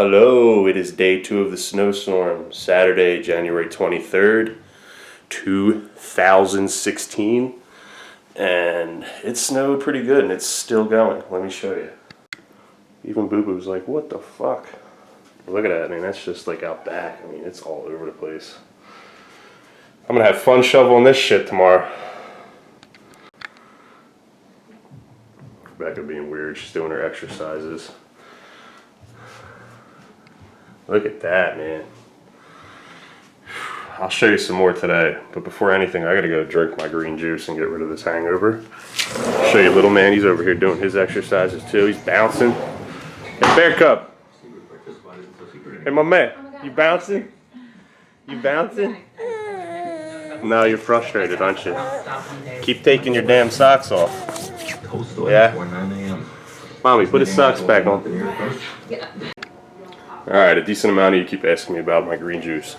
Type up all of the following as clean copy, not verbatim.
Hello, it is day 2 of the snowstorm, Saturday, January 23rd, 2016, and it snowed pretty good and it's still going. Let me show you. Even Boo Boo's like, what the fuck? Look at that, I mean, that's just like out back. I mean, it's all over the place. I'm gonna have fun shoveling this shit tomorrow. Rebecca being weird, she's doing her exercises. Look at that, man. I'll show you some more today, but before anything, I gotta go drink my green juice and get rid of this hangover. I'll show you little man, he's over here doing his exercises too. He's bouncing. Hey, Bear Cub. Hey, my man, you bouncing? You bouncing? No, you're frustrated, aren't you? Keep taking your damn socks off. Yeah? Mommy, put his socks back on. Alright, a decent amount of you keep asking me about my green juice.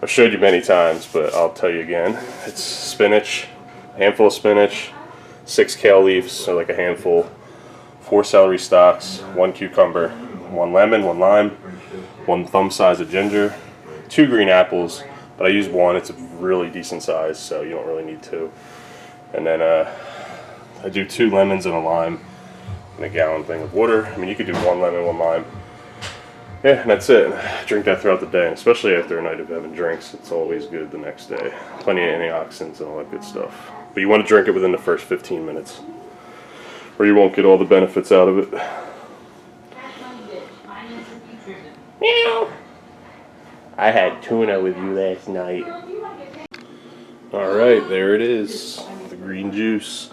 I've showed you many times, but I'll tell you again. It's spinach, a handful of spinach, 6 kale leaves, so like a handful, 4 celery stalks, 1 cucumber, 1 lemon, 1 lime, 1 thumb size of ginger, 2 green apples, but I use 1. It's a really decent size, so you don't really need 2. And then I do 2 lemons and a lime and a gallon thing of water. I mean, you could do 1 lemon, 1 lime. Yeah, and that's it. Drink that throughout the day, and especially after a night of having drinks, it's always good the next day. Plenty of antioxidants and all that good stuff. But you want to drink it within the first 15 minutes, or you won't get all the benefits out of it. Meow. I had tuna with you last night. Alright, there it is. The green juice.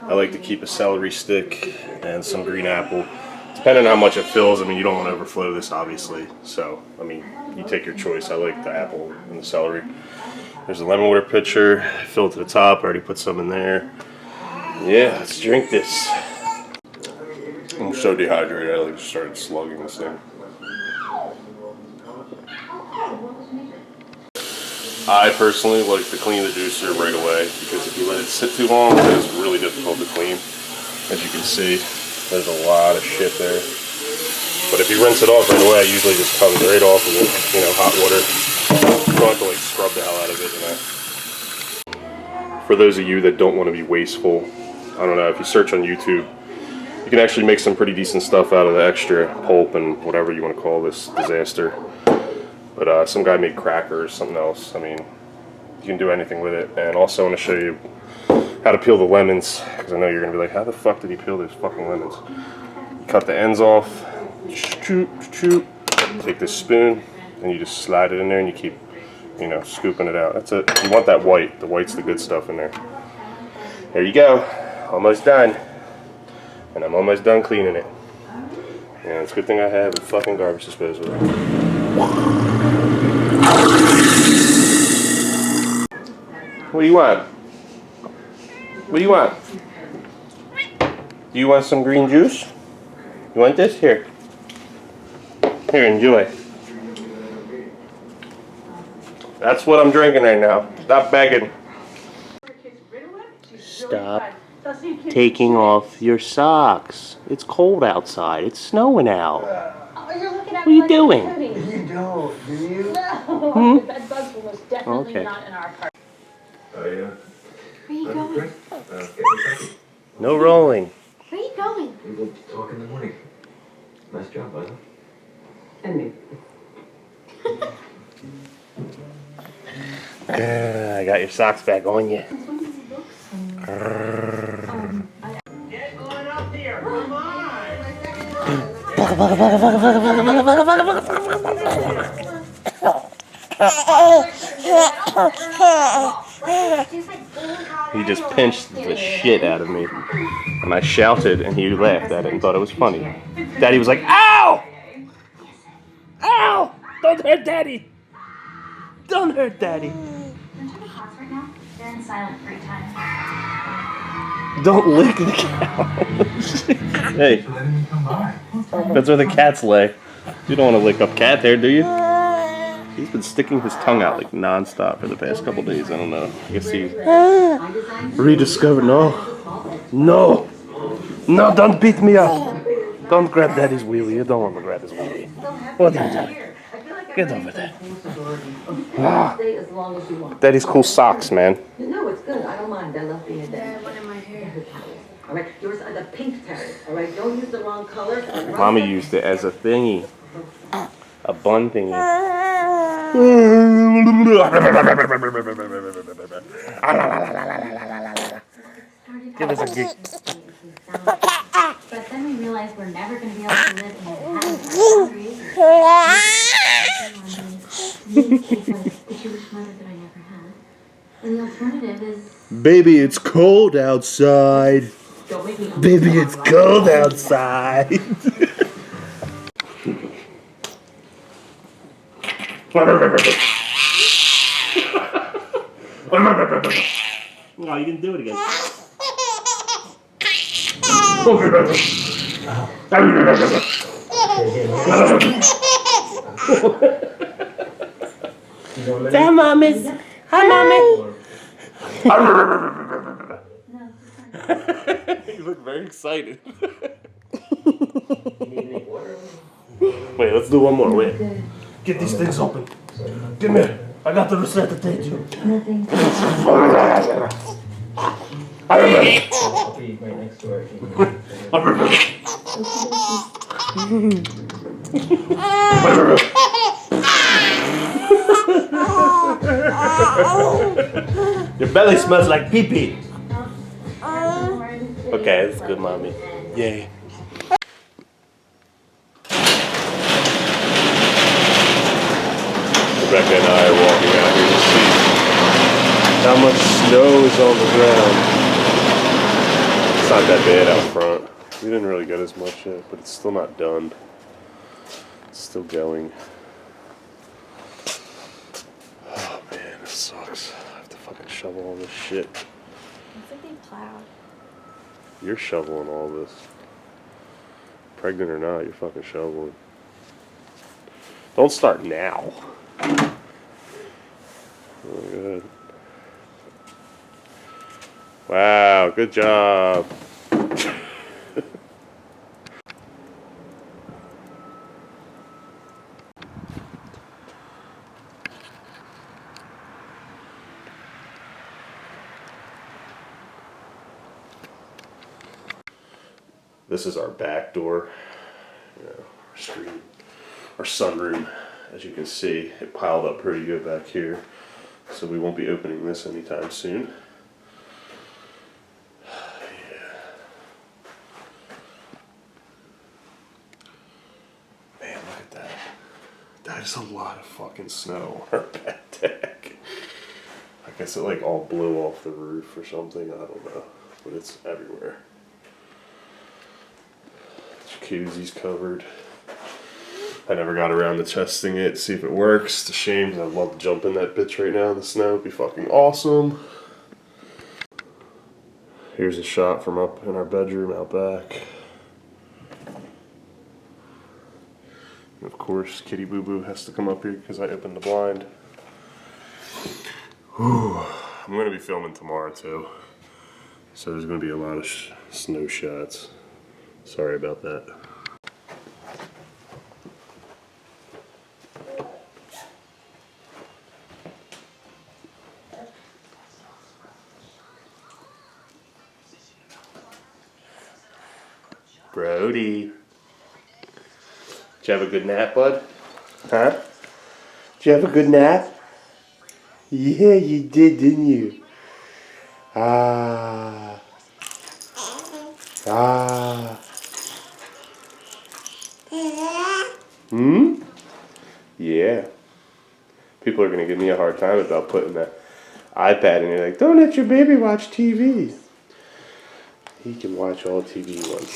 I like to keep a celery stick and some green apple. Depending on how much it fills, I mean, you don't want to overflow this, obviously. So, I mean, you take your choice. I like the apple and the celery. There's a lemon water pitcher. Fill it to the top. I already put some in there. Yeah, let's drink this. I'm so dehydrated, I like just started slugging this thing. I personally like to clean the juicer right away, because if you let it sit too long, then it's really difficult to clean. As you can see, there's a lot of shit there. But if you rinse it off right away, I usually just comes right off with it, you know, hot water. You don't have to like scrub the hell out of it, you know. For those of you that don't want to be wasteful, I don't know, if you search on YouTube, you can actually make some pretty decent stuff out of the extra pulp and whatever you want to call this disaster. But some guy made crackers, something else. I mean, you can do anything with it. And also I want to show you how to peel the lemons, because I know you're going to be like, how the fuck did he peel these fucking lemons? You cut the ends off, take this spoon, and you just slide it in there and you keep, you know, scooping it out. That's it. You want that white. The white's the good stuff in there. There you go. Almost done. And I'm almost done cleaning it. Yeah, it's a good thing I have a fucking garbage disposal. What do you want? What do you want? Do you want some green juice? You want this? Here. Here, enjoy. That's what I'm drinking right now. Stop begging. Stop taking off your socks. It's cold outside. It's snowing out. What are you doing? You don't, do you? No. That bug was definitely not in our part. Oh, yeah? Where are you going? No rolling. Where are you going? We'll talk in the morning. Nice job, bud. And me. I got your socks back on you. Get on up here, come on! He just pinched the shit out of me. And I shouted and he laughed at it and thought it was funny. Daddy was like, ow! Ow! Don't hurt Daddy! Don't hurt Daddy! They're in silent free time. Don't lick the couch. Hey, that's where the cats lay. You don't want to lick up cat hair, do you? He's been sticking his tongue out like non-stop for the past couple days. I don't know. I guess he rediscovered. No, don't beat me up. Don't grab Daddy's wheelie. You don't want to grab his wheelie. What are you doing? Get over there. As long as you want. Daddy's cool socks, man. No, it's good. I don't mind. I love being a dad. What am I here? All right, yours are the pink terriers. All right, don't use the wrong color. Mommy used it as a thingy. A bun thingy. Give us a gig. But then we realized we're never going to be able to live in a house with a Jewish mother that I never had. And the alternative is... Baby, it's cold outside. Baby, it's cold outside. No, you can do it again. Hi, mommies. Hi, mommy. You look very excited. Wait, let's do one more. Wait. Get these things open. Give me. I got the receipt to take you. I'll be right next door. Your belly smells like pee-pee. Okay, that's good, mommy. Yay. Rebecca and I are walking out here to see how much snow is on the ground. It's not that bad out front. We didn't really get as much yet, but it's still not done. It's still going. Oh man, this sucks. I have to fucking shovel all this shit. Looks like they plowed. You're shoveling all this. Pregnant or not, you're fucking shoveling. Don't start now. Oh, good. Wow, good job. This is our back door, our screen, our sunroom. As you can see, it piled up pretty good back here, so we won't be opening this anytime soon. Yeah. Man, look at that. That is a lot of fucking snow on our back deck. I guess it like all blew off the roof or something, I don't know, but it's everywhere. Jacuzzi's covered. I never got around to testing it to see if it works. It's a shame, 'cause I'd love to jump in that bitch right now in the snow. It'd be fucking awesome. Here's a shot from up in our bedroom out back. And of course, Kitty Boo Boo has to come up here because I opened the blind. Whew. I'm going to be filming tomorrow too. So there's going to be a lot of snow shots. Sorry about that. Brody. Did you have a good nap, bud? Huh? Did you have a good nap? Yeah, you did, didn't you? Ah. Ah. Hmm? Yeah. People are going to give me a hard time about putting that iPad in. You're like, don't let your baby watch TV. He can watch all TV once.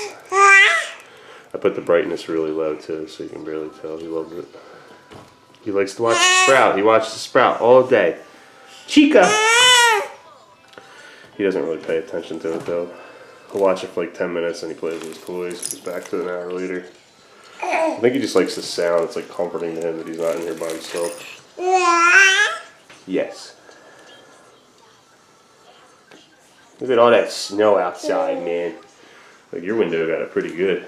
I put the brightness really low too, so you can barely tell. He loves it. He likes to watch Sprout. He watches Sprout all day. Chica! He doesn't really pay attention to it though. He'll watch it for like 10 minutes and he plays with his toys. Comes back to it an hour later. I think he just likes the sound. It's like comforting to him that he's not in here by himself. Yes. Look at all that snow outside, man. Like your window got it pretty good.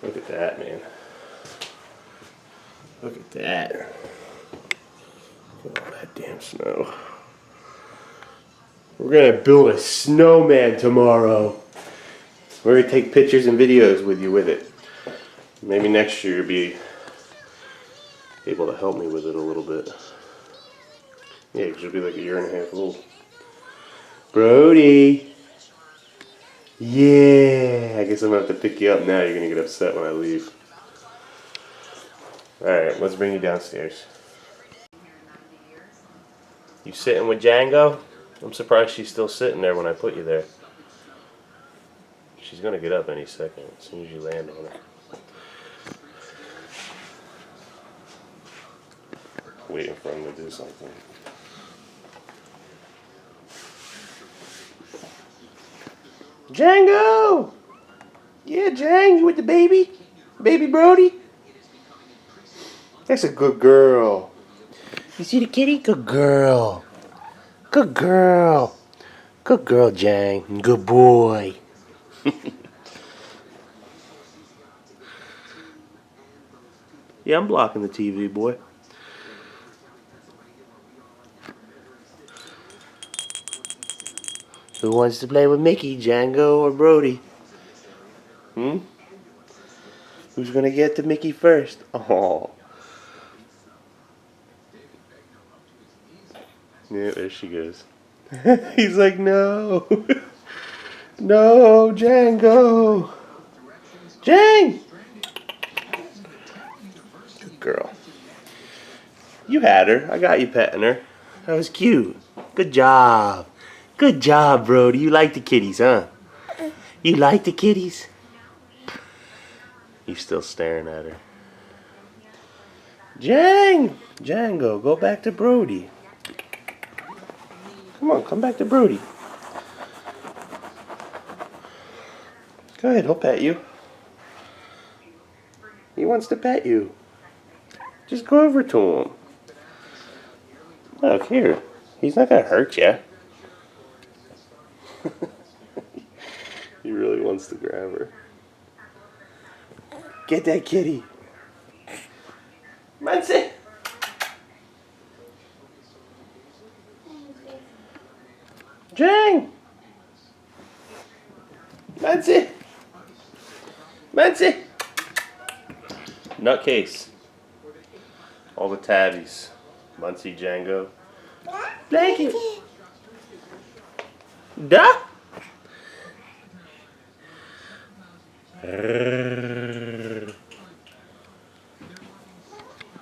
Look at that, man. Look at that. Look at all that damn snow. We're gonna build a snowman tomorrow. We're gonna take pictures and videos with you with it. Maybe next year you'll be able to help me with it a little bit. Yeah, because you'll be like a year and a half old. Brody! Yeah! I guess I'm gonna have to pick you up now. You're gonna get upset when I leave. Alright, let's bring you downstairs. You sitting with Django? I'm surprised she's still sitting there when I put you there. She's gonna get up any second as soon as you land on her. Waiting for him to do something. Django! Yeah, Jang, you with the baby? Baby Brody? That's a good girl. You see the kitty? Good girl. Good girl. Good girl, Jang. Good boy. Yeah, I'm blocking the TV, boy. Who wants to play with Mickey, Django or Brody? Hmm? Who's gonna get to Mickey first? Oh. Yeah, there she goes. He's like, no. No, Django. Jang! Good girl. You had her. I got you petting her. That was cute. Good job. Good job, Brody. You like the kitties, huh? You like the kitties? He's still staring at her. Jang! Django, go back to Brody. Come on, come back to Brody. Go ahead, he'll pet you. He wants to pet you. Just go over to him. Look, here. He's not gonna hurt you. He really wants to grab her. Get that kitty. Muncie. Jang. Muncie. Muncie. Nutcase. All the tabbies. Muncie, Django. Blanket. Duh.